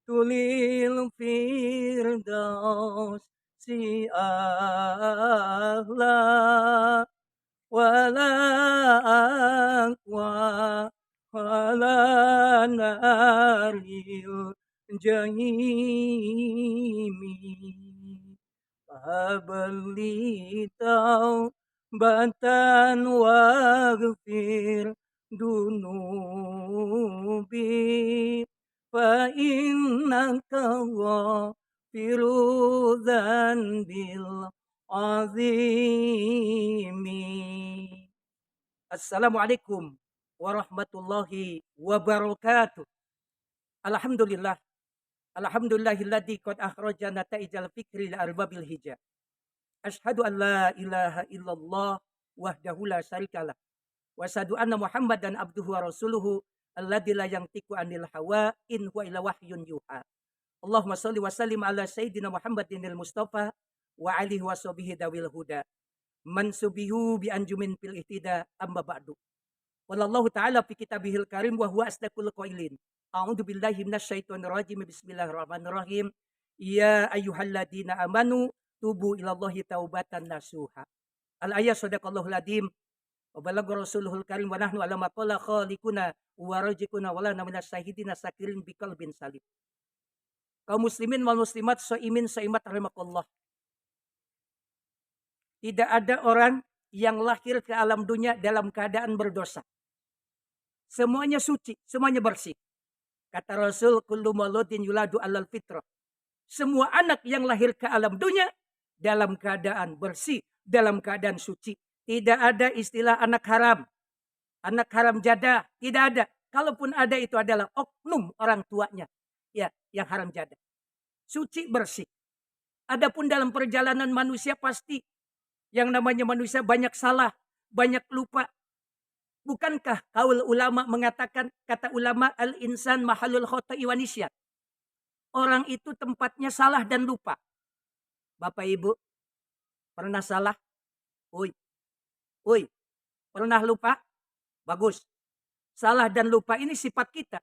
tulil firdaus si ahla wala aqwa wala naril jahimi Abalitau batan waghfir dunubi fa innaka ghafiru dzanbil azimi. Assalamualaikum warahmatullahi wabarakatuh. Alhamdulillah. Alhamdulillahilladzi qad akhraja nata'ijal fikri li arbabil hijab. Asyhadu an la ilaha illallah wahdahu la syarikalah. Wa asyhadu anna Muhammadan abduhu wa rasuluhu alladzi la yantiqu anil hawa in huwa illa wahyun yuha. Allahumma shalli wa sallim ala sayyidina Muhammadinil Mustafa wa alihi wa sahbihi dawil huda. Mansubihu bi anjumin fil ihtida amma ba'du. Wallahu ta'ala fi kitabihil karim wa huwa asdaqul qailin. A'udzu billahi minasyaitonir rajim. Bismillahirrahmanirrahim. Ya ayyuhalladzina amanu tubu ilallahi taubatan nasuha. Al-ayat sadaqallahul adzim wa balagha rasuluhul karim wa nahnu ala ma qala khaliquna wa rajiquna wa lana minas syahidina sakirin biqalbin salim. Kaum muslimin wal muslimat shaimin shaimat rahimakallah. Tidak ada orang yang lahir ke alam dunia dalam keadaan berdosa. Semuanya suci, semuanya bersih. Kata Rasul, kullu mauludin yuladu alal fitrah. Semua anak yang lahir ke alam dunia dalam keadaan bersih, dalam keadaan suci. Tidak ada istilah anak haram jadah, tidak ada. Kalaupun ada itu adalah oknum orang tuanya, ya, yang haram jadah. Suci bersih. Adapun dalam perjalanan manusia pasti yang namanya manusia banyak salah, banyak lupa. Bukankah kaul ulama mengatakan, kata ulama, al-insan mahalul khota'i wa nisyan. Orang itu tempatnya salah dan lupa. Bapak Ibu, pernah salah? Uy, pernah lupa? Bagus. Salah dan lupa ini sifat kita.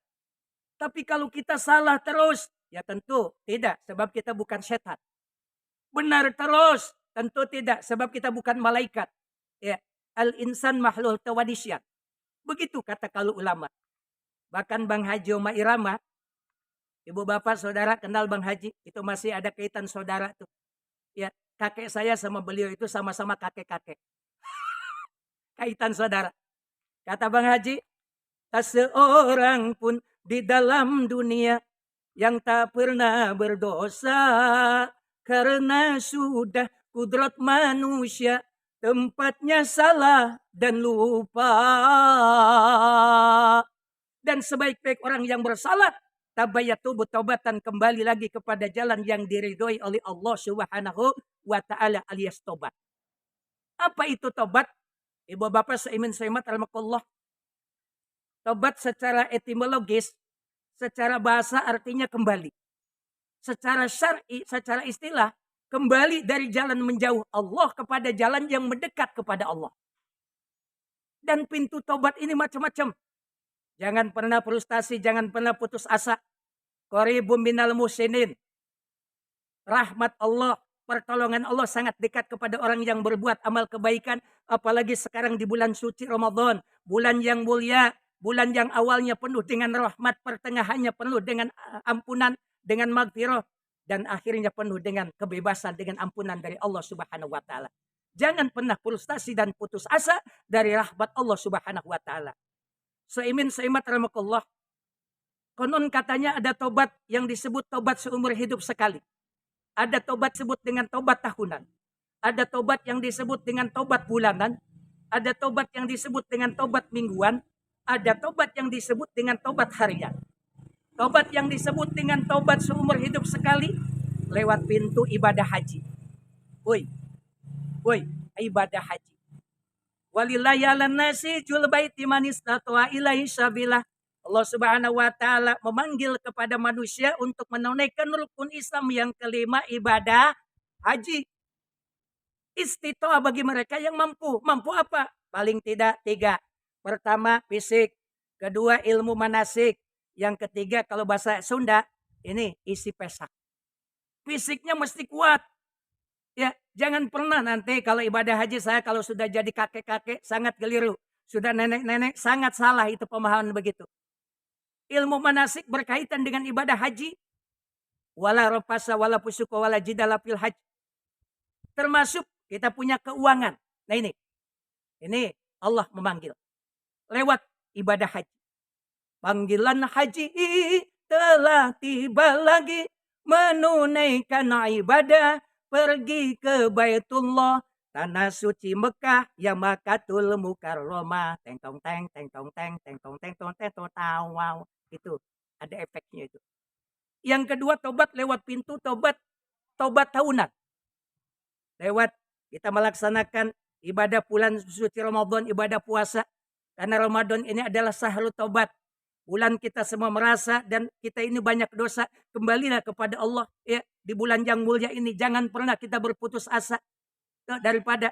Tapi kalau kita salah terus, ya tentu tidak, sebab kita bukan setan. Benar terus, tentu tidak, sebab kita bukan malaikat. Ya, al-insan mahlul tawadisyan. Begitu kata kalau ulama. Bahkan Bang Haji Oma Irama, ibu bapak saudara kenal Bang Haji, itu masih ada kaitan saudara tuh. Ya, kakek saya sama beliau itu sama-sama kakek-kakek. Kaitan saudara. Kata Bang Haji, tak seorang pun di dalam dunia yang tak pernah berdosa karena sudah kudrat manusia tempatnya salah dan lupa. Dan sebaik-baik orang yang bersalah, tabayatu bertobatan kembali lagi kepada jalan yang diridhoi oleh Allah Subhanahu wa taala alias tobat. Apa itu tobat? Ibu bapak seiman seimat almakullah. Tobat secara etimologis, secara bahasa artinya kembali. Secara syar'i, secara istilah, kembali dari jalan menjauh Allah kepada jalan yang mendekat kepada Allah. Dan pintu tobat ini macam-macam. Jangan pernah frustasi, jangan pernah putus asa. Qaribun minal muhsinin. Rahmat Allah, pertolongan Allah sangat dekat kepada orang yang berbuat amal kebaikan. Apalagi sekarang di bulan suci Ramadan. Bulan yang mulia, bulan yang awalnya penuh dengan rahmat, pertengahannya penuh dengan ampunan, dengan maghfirah. Dan akhirnya penuh dengan kebebasan, dengan ampunan dari Allah Subhanahu wa taala. Jangan pernah frustasi dan putus asa dari rahmat Allah Subhanahu wa taala. Seimin seimat rahmatullah. Konon katanya ada tobat yang disebut tobat seumur hidup sekali. Ada tobat disebut dengan tobat tahunan. Ada tobat yang disebut dengan tobat bulanan. Ada tobat yang disebut dengan tobat mingguan. Ada tobat yang disebut dengan tobat harian. Tobat yang disebut dengan tobat seumur hidup sekali lewat pintu ibadah haji. Woi, ibadah haji. Walillahi 'alan nasi jul baiti man istata'a ilaihi sabila. Allah Subhanahu wa taala memanggil kepada manusia untuk menunaikan rukun Islam yang kelima, ibadah haji. Istita'ah bagi mereka yang mampu. Mampu apa? Paling tidak 3. Pertama, fisik. Kedua, ilmu manasik. Yang ketiga, kalau bahasa Sunda, ini isi pesak. Fisiknya mesti kuat. Ya, jangan pernah nanti kalau ibadah haji saya kalau sudah jadi kakek-kakek sangat keliru. Sudah nenek-nenek sangat salah itu pemahaman begitu. Ilmu manasik berkaitan dengan ibadah haji. Wala rafasa wala fusuqa wala jidala fil haji. Termasuk kita punya keuangan. Nah ini Allah memanggil lewat ibadah haji. Panggilan haji telah tiba lagi, menunaikan ibadah, pergi ke Baitullah, tanah suci Mekah, ya Makatul Mukarramah. Teng tong teng teng tong teng teng tong teng tong teng tong wow. Itu ada efeknya itu. Yang kedua tobat lewat pintu tobat tahunan. Lewat kita melaksanakan ibadah bulan suci Ramadan, ibadah puasa. Karena Ramadan ini adalah syahrul tobat. Bulan kita semua merasa dan kita ini banyak dosa. Kembalilah kepada Allah ya di bulan yang mulia ini. Jangan pernah kita berputus asa daripada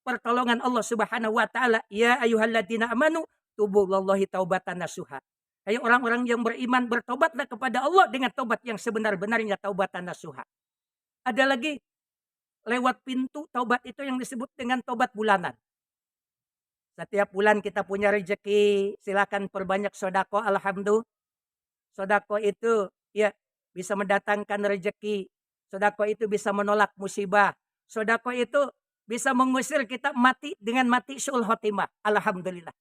pertolongan Allah Subhanahu wa taala. Ya ayyuhalladzina amanu tubullahi taubatan nasuha. Ayo orang-orang yang beriman bertobatlah kepada Allah dengan tobat yang sebenar-benarnya taubatan nasuha. Ada lagi lewat pintu taubat itu yang disebut dengan taubat bulanan. Setiap bulan kita punya rezeki, silakan perbanyak sodako, alhamdulillah. Sodako itu ya bisa mendatangkan rezeki. Sodako itu bisa menolak musibah. Sodako itu bisa mengusir kita mati dengan mati su'ul khotimah. Alhamdulillah.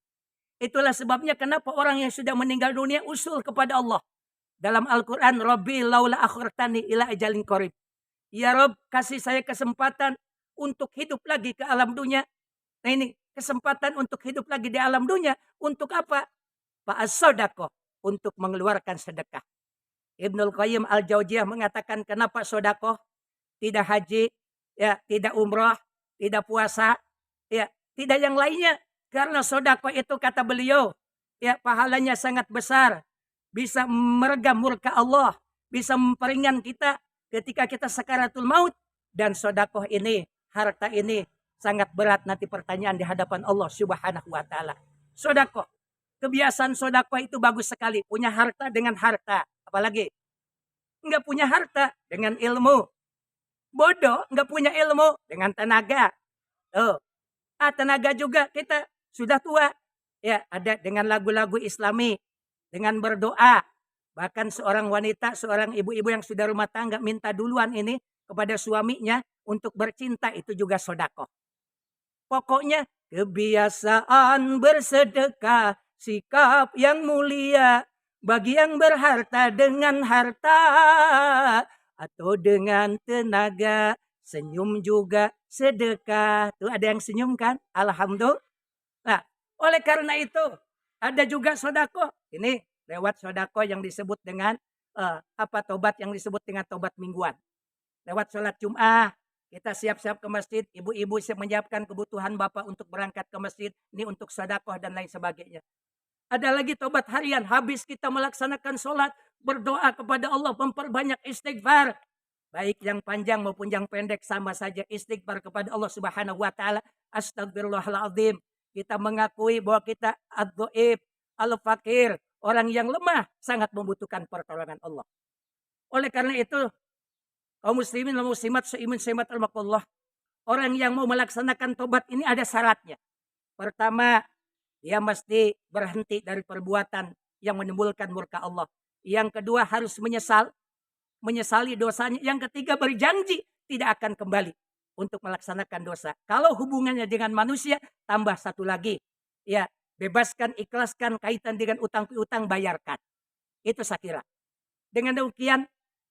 Itulah sebabnya kenapa orang yang sudah meninggal dunia usul kepada Allah. Dalam Al-Quran, Rabbi laula akhirtani ila ajalin qarib. Ya Rob, kasih saya kesempatan untuk hidup lagi ke alam dunia. Nah ini kesempatan untuk hidup lagi di alam dunia. Untuk apa? Fa'as-sodaqah. Untuk mengeluarkan sedekah. Ibnul Qayyim Al-Jauziyah mengatakan kenapa sodaqah? Tidak haji, ya, tidak umrah, tidak puasa, ya, tidak yang lainnya. Karena sodaqah itu kata beliau, ya, pahalanya sangat besar. Bisa meredam murka Allah. Bisa memperingan kita ketika kita sakaratul maut. Dan sodaqah ini, harta ini sangat berat nanti pertanyaan di hadapan Allah Subhanahu wa taala. Sedekah. Kebiasaan sedekah itu bagus sekali. Punya harta dengan harta. Apalagi enggak punya harta dengan ilmu. Bodoh enggak punya ilmu dengan tenaga. Tenaga juga kita sudah tua. Ya, ada dengan lagu-lagu Islami, dengan berdoa. Bahkan seorang wanita, seorang ibu-ibu yang sudah rumah tangga minta duluan ini kepada suaminya untuk bercinta, itu juga sedekah. Pokoknya kebiasaan bersedekah, sikap yang mulia bagi yang berharta dengan harta atau dengan tenaga. Senyum juga sedekah. Tuh ada yang senyum kan? Alhamdulillah. Nah, oleh karena itu ada juga sedekah. Ini lewat sedekah yang disebut dengan tobat yang disebut dengan tobat mingguan. Lewat sholat Jum'ah. Kita siap-siap ke masjid, ibu-ibu siap menyiapkan kebutuhan bapak untuk berangkat ke masjid, ini untuk sedekah dan lain sebagainya. Ada lagi tobat harian, habis kita melaksanakan sholat, berdoa kepada Allah, memperbanyak istighfar. Baik yang panjang maupun yang pendek sama saja, istighfar kepada Allah Subhanahu wa taala. Astagfirullahaladzim. Kita mengakui bahwa kita ad-dhaif, al-fakir, orang yang lemah, sangat membutuhkan pertolongan Allah. Oleh karena itu, kaum muslimin dan muslimat seiman semat al-maqallah. Orang yang mau melaksanakan tobat ini ada syaratnya. Pertama, dia mesti berhenti dari perbuatan yang menimbulkan murka Allah. Yang kedua harus menyesali dosanya. Yang ketiga berjanji tidak akan kembali untuk melaksanakan dosa. Kalau hubungannya dengan manusia, tambah satu lagi. Ya, bebaskan, ikhlaskan kaitan dengan utang piutang, bayarkan. Itu saya kira. Dengan demikian,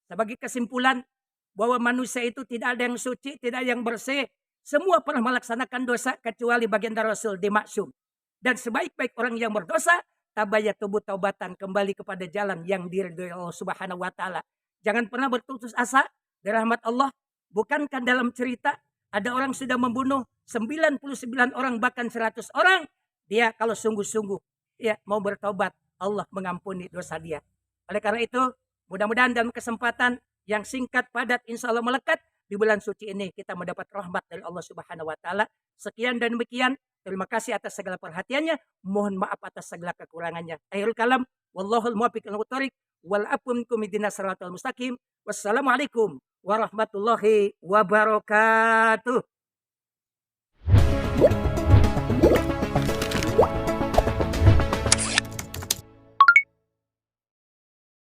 sebagai kesimpulan, bahwa manusia itu tidak ada yang suci, tidak ada yang bersih. Semua pernah melaksanakan dosa kecuali baginda Rasul dimaksum. Dan sebaik-baik orang yang berdosa, tabayatubu taubatan, kembali kepada jalan yang diridhoi Allah Subhanahu wa taala. Jangan pernah berputus asa dari rahmat Allah. Bukankah dalam cerita ada orang sudah membunuh 99 orang bahkan 100 orang, dia kalau sungguh-sungguh ya mau bertobat, Allah mengampuni dosa dia. Oleh karena itu, mudah-mudahan dalam kesempatan yang singkat padat insya Allah melekat di bulan suci ini kita mendapat rahmat dari Allah Subhanahu wa taala. Sekian dan demikian. Terima kasih atas segala perhatiannya. Mohon maaf atas segala kekurangannya. Akhirul kalam, wallahul muwaffiq ila thoriq. wal afu minkum ihdinas siratal mustaqim. Wassalamualaikum warahmatullahi wabarakatuh.